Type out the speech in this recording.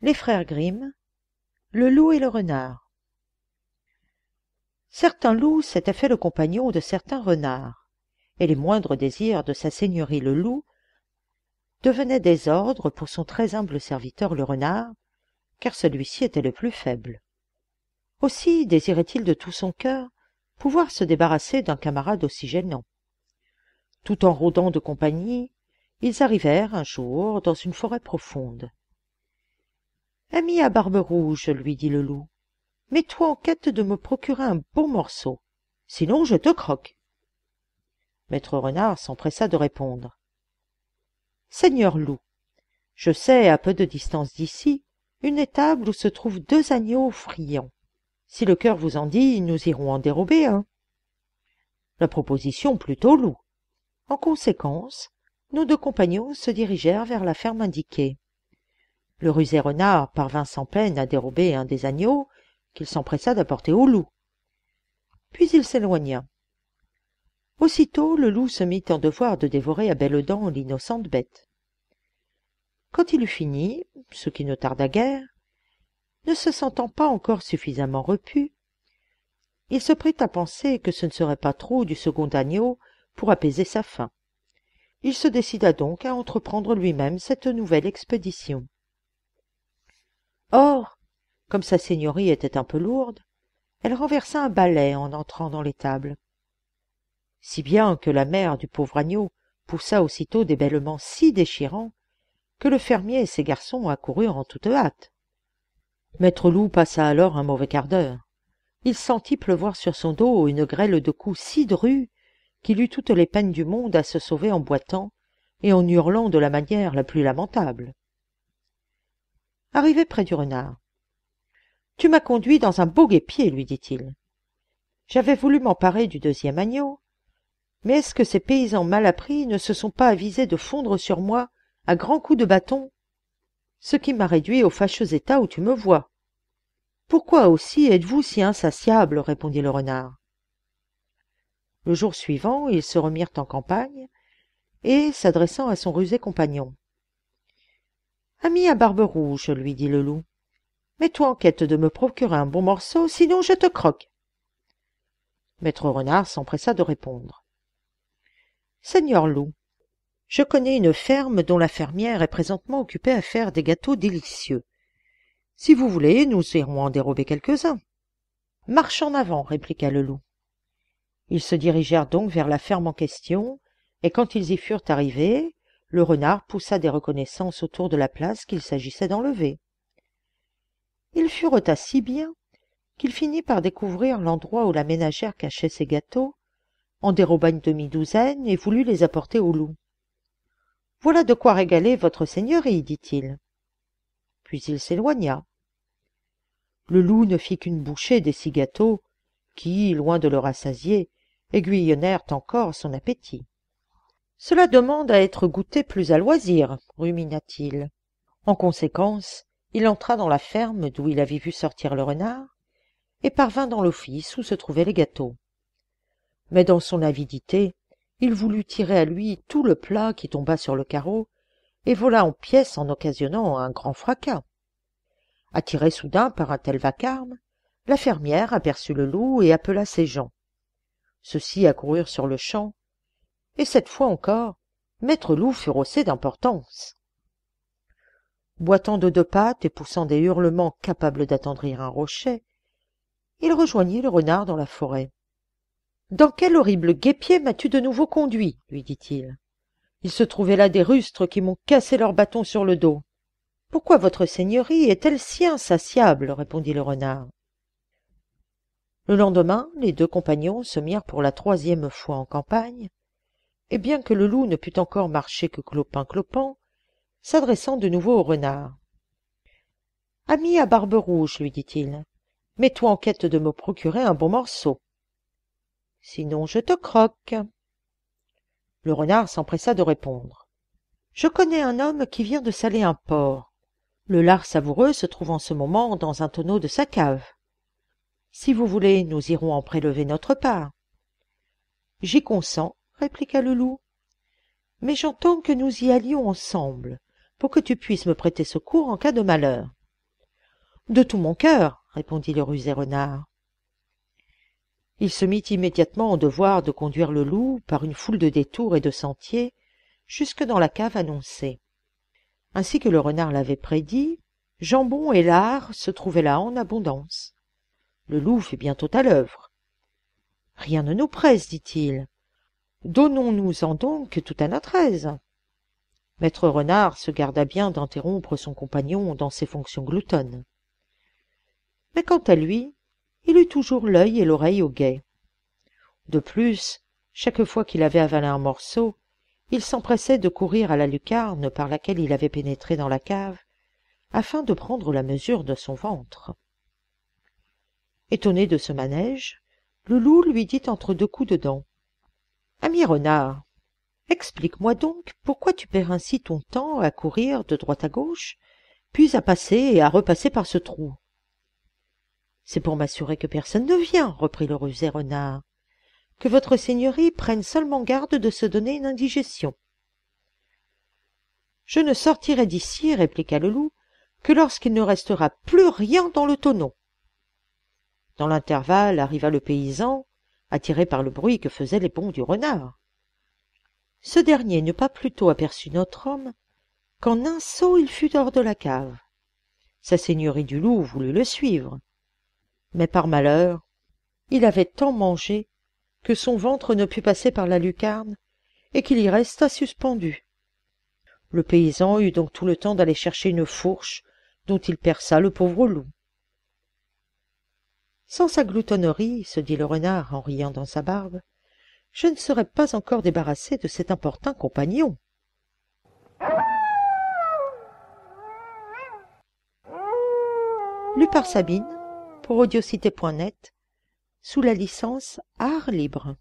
Les frères Grimm, le loup et le renard. Certain loup s'était fait le compagnon de certain renard, et les moindres désirs de sa seigneurie le loup devenaient des ordres pour son très humble serviteur le renard, car celui-ci était le plus faible. Aussi désirait-il de tout son cœur pouvoir se débarrasser d'un camarade aussi gênant. Tout en rôdant de compagnie, ils arrivèrent un jour dans une forêt profonde. « Ami à barbe rouge, lui dit le loup, mets-toi en quête de me procurer un bon morceau, sinon je te croque. » Maître Renard s'empressa de répondre. « Seigneur loup, je sais à peu de distance d'ici une étable où se trouvent 2 agneaux friands. Si le cœur vous en dit, nous irons en dérober un. » La proposition plut au loup. En conséquence, nos 2 compagnons se dirigèrent vers la ferme indiquée. Le rusé renard parvint sans peine à dérober un des agneaux qu'il s'empressa d'apporter au loup. Puis il s'éloigna. Aussitôt le loup se mit en devoir de dévorer à belles dents l'innocente bête. Quand il eut fini, ce qui ne tarda guère, ne se sentant pas encore suffisamment repu, il se prit à penser que ce ne serait pas trop du second agneau pour apaiser sa faim. Il se décida donc à entreprendre lui-même cette nouvelle expédition. Or, comme sa seigneurie était un peu lourde, elle renversa un balai en entrant dans l'étable. Si bien que la mère du pauvre agneau poussa aussitôt des bêlements si déchirants que le fermier et ses garçons accoururent en toute hâte. Maître Loup passa alors un mauvais quart d'heure. Il sentit pleuvoir sur son dos une grêle de coups si drus qu'il eut toutes les peines du monde à se sauver en boitant et en hurlant de la manière la plus lamentable. Arrivé près du renard, « Tu m'as conduit dans un beau guêpier, lui dit-il. J'avais voulu m'emparer du 2e agneau, mais est-ce que ces paysans mal appris ne se sont pas avisés de fondre sur moi à grands coups de bâton, ce qui m'a réduit au fâcheux état où tu me vois. Pourquoi aussi êtes-vous si insatiable, répondit le renard. Le jour suivant, ils se remirent en campagne, et, s'adressant à son rusé compagnon, « Ami à barbe rouge, lui dit le loup, mets-toi en quête de me procurer un bon morceau, sinon je te croque. » Maître Renard s'empressa de répondre. « Seigneur loup, je connais une ferme dont la fermière est présentement occupée à faire des gâteaux délicieux. Si vous voulez, nous irons en dérober quelques-uns. »« Marche en avant, » répliqua le loup. Ils se dirigèrent donc vers la ferme en question, et quand ils y furent arrivés, le renard poussa des reconnaissances autour de la place qu'il s'agissait d'enlever. Il fut retas si bien qu'il finit par découvrir l'endroit où la ménagère cachait ses gâteaux, en déroba une demi-douzaine et voulut les apporter au loup. « Voilà de quoi régaler votre seigneurie, dit-il. » Puis il s'éloigna. Le loup ne fit qu'une bouchée des 6 gâteaux qui, loin de le rassasier, aiguillonnèrent encore son appétit. « Cela demande à être goûté plus à loisir, rumina-t-il. En conséquence, il entra dans la ferme d'où il avait vu sortir le renard, et parvint dans l'office où se trouvaient les gâteaux. Mais dans son avidité, il voulut tirer à lui tout le plat qui tomba sur le carreau, et vola en pièces en occasionnant un grand fracas. Attirée soudain par un tel vacarme, la fermière aperçut le loup et appela ses gens. Ceux-ci accoururent sur-le-champ, et cette fois encore, Maître Loup fut rossé d'importance. Boitant de 2 pattes et poussant des hurlements capables d'attendrir un rocher, il rejoignit le renard dans la forêt. « Dans quel horrible guêpier m'as-tu de nouveau conduit ?» lui dit-il. « Il se trouvait là des rustres qui m'ont cassé leurs bâtons sur le dos. »« Pourquoi votre seigneurie est-elle si insatiable ?» répondit le renard. Le lendemain, les 2 compagnons se mirent pour la 3e fois en campagne, et bien que le loup ne pût encore marcher que clopin-clopant, s'adressant de nouveau au renard. « Ami à barbe rouge, lui dit-il, mets-toi en quête de me procurer un bon morceau. Sinon je te croque. » Le renard s'empressa de répondre. « Je connais un homme qui vient de saler un porc. Le lard savoureux se trouve en ce moment dans un tonneau de sa cave. Si vous voulez, nous irons en prélever notre part. »« J'y consens, » répliqua le loup, « mais j'entends que nous y allions ensemble, pour que tu puisses me prêter secours en cas de malheur. » De tout mon cœur, répondit le rusé renard. Il se mit immédiatement en devoir de conduire le loup par une foule de détours et de sentiers jusque dans la cave annoncée. Ainsi que le renard l'avait prédit, jambon et lard se trouvaient là en abondance. Le loup fut bientôt à l'œuvre. « Rien ne nous presse, dit-il. Donnons-nous-en donc tout à notre aise. » Maître Renard se garda bien d'interrompre son compagnon dans ses fonctions gloutonnes. Mais quant à lui, il eut toujours l'œil et l'oreille au guet. De plus, chaque fois qu'il avait avalé un morceau, il s'empressait de courir à la lucarne par laquelle il avait pénétré dans la cave, afin de prendre la mesure de son ventre. Étonné de ce manège, le loup lui dit entre deux coups de dents. « Ami renard, explique-moi donc pourquoi tu perds ainsi ton temps à courir de droite à gauche, puis à passer et à repasser par ce trou. »« C'est pour m'assurer que personne ne vient, reprit le rusé renard, que votre seigneurie prenne seulement garde de se donner une indigestion. »« Je ne sortirai d'ici, répliqua le loup, que lorsqu'il ne restera plus rien dans le tonneau. » Dans l'intervalle arriva le paysan, attiré par le bruit que faisaient les bonds du renard. Ce dernier n'eut pas plutôt aperçu notre homme qu'en un saut il fut hors de la cave. Sa seigneurie du loup voulut le suivre, mais par malheur il avait tant mangé que son ventre ne put passer par la lucarne et qu'il y resta suspendu. Le paysan eut donc tout le temps d'aller chercher une fourche dont il perça le pauvre loup. Sans sa gloutonnerie, se dit le renard en riant dans sa barbe, je ne serais pas encore débarrassé de cet importun compagnon. Lu par Sabine, pour audiocité.net, sous la licence Art Libre.